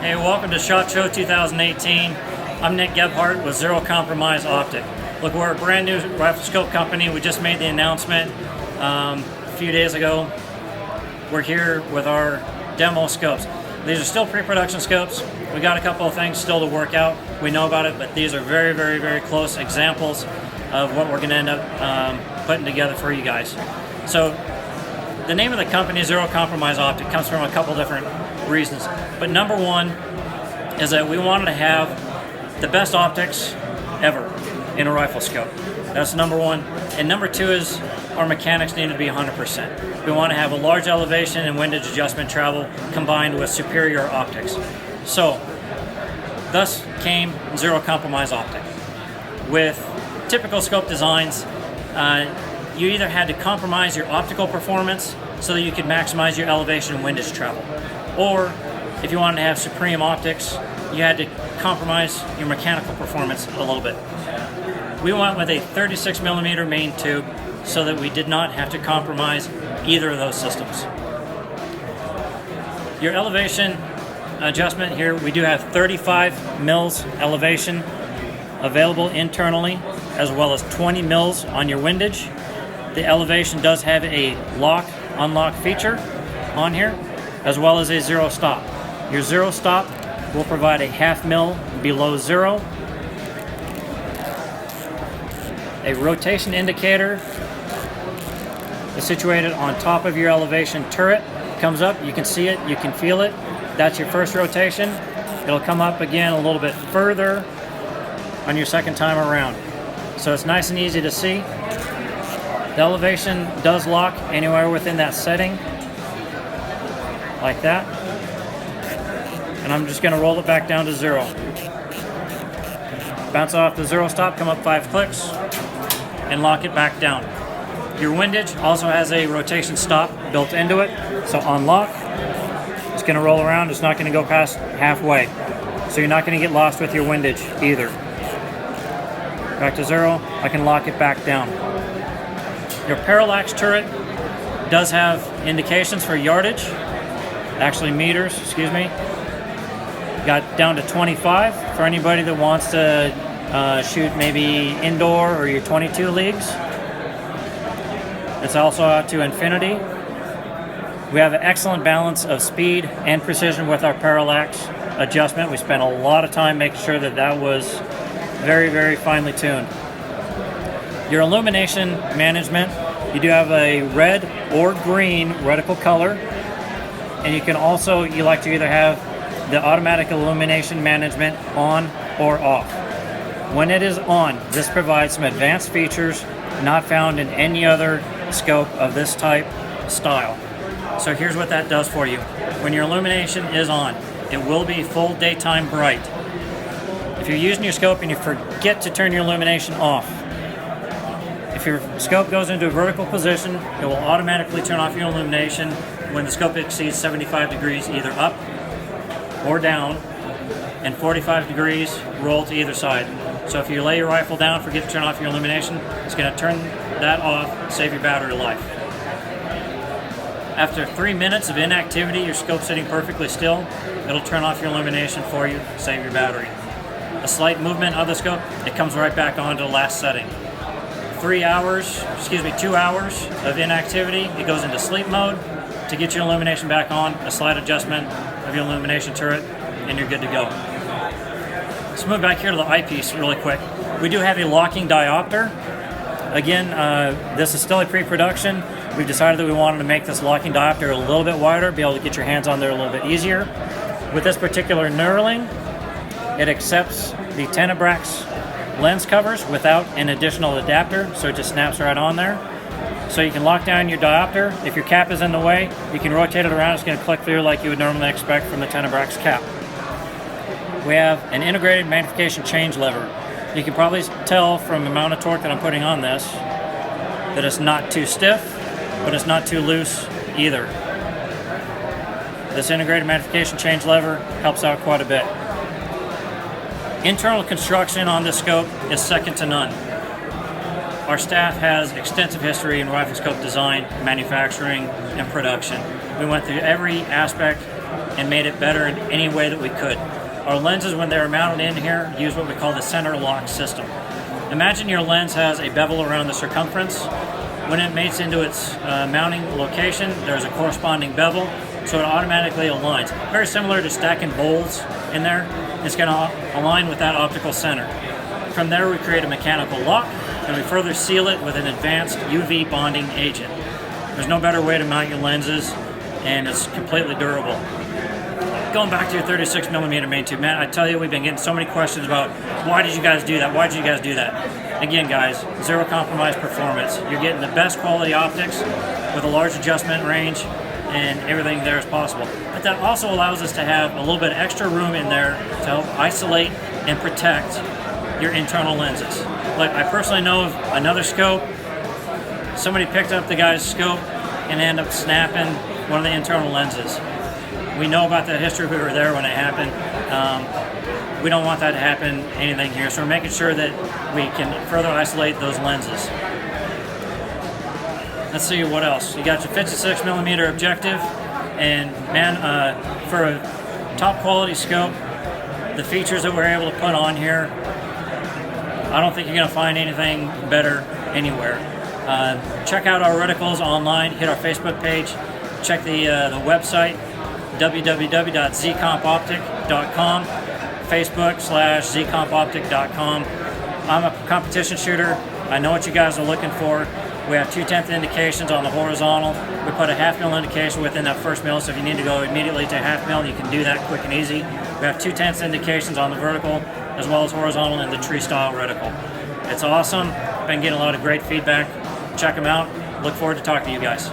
Hey, welcome to SHOT Show 2018. I'm Nick Gebhardt with Zero Compromise Optic. Look, we're a brand new rifle scope company. We just made the announcement a few days ago. We're here with our demo scopes. These are still pre-production scopes. We got a couple of things still to work out. We know about it, but these are very, very, very close examples of what we're going to end up putting together for you guys. So the name of the company, Zero Compromise Optic, comes from a couple different reasons. But number one is that we wanted to have the best optics ever in a rifle scope. That's number one. And number two is our mechanics need to be 100%. We want to have a large elevation and windage adjustment travel combined with superior optics. So, thus came Zero Compromise Optic. With typical scope designs, you either had to compromise your optical performance so that you could maximize your elevation and windage travel, or if you wanted to have supreme optics, you had to compromise your mechanical performance a little bit. We went with a 36mm main tube so that we did not have to compromise either of those systems. Your elevation adjustment here, we do have 35 mils elevation available internally, as well as 20 mils on your windage. The elevation does have a lock-unlock feature on here, as well as a zero stop. Your zero stop will provide a half mil below zero. A rotation indicator is situated on top of your elevation turret. Comes up, you can see it, you can feel it. That's your first rotation. It'll come up again a little bit further on your second time around. So it's nice and easy to see. The elevation does lock anywhere within that setting, like that. And I'm just going to roll it back down to zero. Bounce off the zero stop, come up 5 clicks, and lock it back down. Your windage also has a rotation stop built into it, so on lock, it's going to roll around. It's not going to go past halfway, so you're not going to get lost with your windage either. Back to zero, I can lock it back down. Your parallax turret does have indications for yardage, actually meters, excuse me. Got down to 25 for anybody that wants to shoot maybe indoor or your 22 leagues. It's also out to infinity. We have an excellent balance of speed and precision with our parallax adjustment. We spent a lot of time making sure that that was very, very finely tuned. Your illumination management, you do have a red or green reticle color, and you can also, you like to either have the automatic illumination management on or off. When it is on, this provides some advanced features not found in any other scope of this type style. So here's what that does for you. When your illumination is on, it will be full daytime bright. If you're using your scope and you forget to turn your illumination off, if your scope goes into a vertical position, it will automatically turn off your illumination when the scope exceeds 75 degrees either up or down, and 45 degrees roll to either side. So if you lay your rifle down, forget to turn off your illumination, it's going to turn that off, save your battery life. After 3 minutes of inactivity, your scope's sitting perfectly still, it'll turn off your illumination for you, save your battery. A slight movement of the scope, it comes right back on to the last setting. 2 hours of inactivity, it goes into sleep mode. To get your illumination back on, a slight adjustment of your illumination turret, and you're good to go. Let's move back here to the eyepiece really quick. We do have a locking diopter. Again, this is still a pre-production. We've decided that we wanted to make this locking diopter a little bit wider, be able to get your hands on there a little bit easier. With this particular knurling, it accepts the Tenebrax lens covers without an additional adapter, so it just snaps right on there. So you can lock down your diopter. If your cap is in the way, you can rotate it around. It's going to click through like you would normally expect from the Tenebrax cap. We have an integrated magnification change lever. You can probably tell from the amount of torque that I'm putting on this that it's not too stiff, but it's not too loose either. This integrated magnification change lever helps out quite a bit. Internal construction on this scope is second to none. Our staff has extensive history in rifle scope design, manufacturing, and production. We went through every aspect and made it better in any way that we could. Our lenses, when they were mounted in here, use what we call the center lock system. Imagine your lens has a bevel around the circumference. When it mates into its mounting location, there's a corresponding bevel, so it automatically aligns. Very similar to stacking bowls in there. It's going to align with that optical center. From there, we create a mechanical lock, and we further seal it with an advanced UV bonding agent. There's no better way to mount your lenses, and it's completely durable. Going back to your 36mm main tube, man, I tell you, we've been getting so many questions about why did you guys do that? Why did you guys do that? Again, guys, zero compromise performance. You're getting the best quality optics with a large adjustment range, and everything there is possible. But that also allows us to have a little bit of extra room in there to help isolate and protect your internal lenses. Like, I personally know of another scope. Somebody picked up the guy's scope and ended up snapping one of the internal lenses. We know about the history. We were there when it happened. We don't want that to happen anything here, so we're making sure that we can further isolate those lenses. Let's see what else. You got your 56mm objective, and man, for a top quality scope, the features that we're able to put on here, I don't think you're going to find anything better anywhere. Check out our reticles online. Hit our Facebook page. Check the website, www.zcompoptic.com, Facebook/zcompoptic.com. I'm a competition shooter. I know what you guys are looking for. We have 2/10 indications on the horizontal. We put a 1/2 mil indication within that 1st mil, so if you need to go immediately to 1/2 mil, you can do that quick and easy. We have 2/10 indications on the vertical, as well as horizontal in the tree style reticle. It's awesome. Been getting a lot of great feedback. Check them out. Look forward to talking to you guys.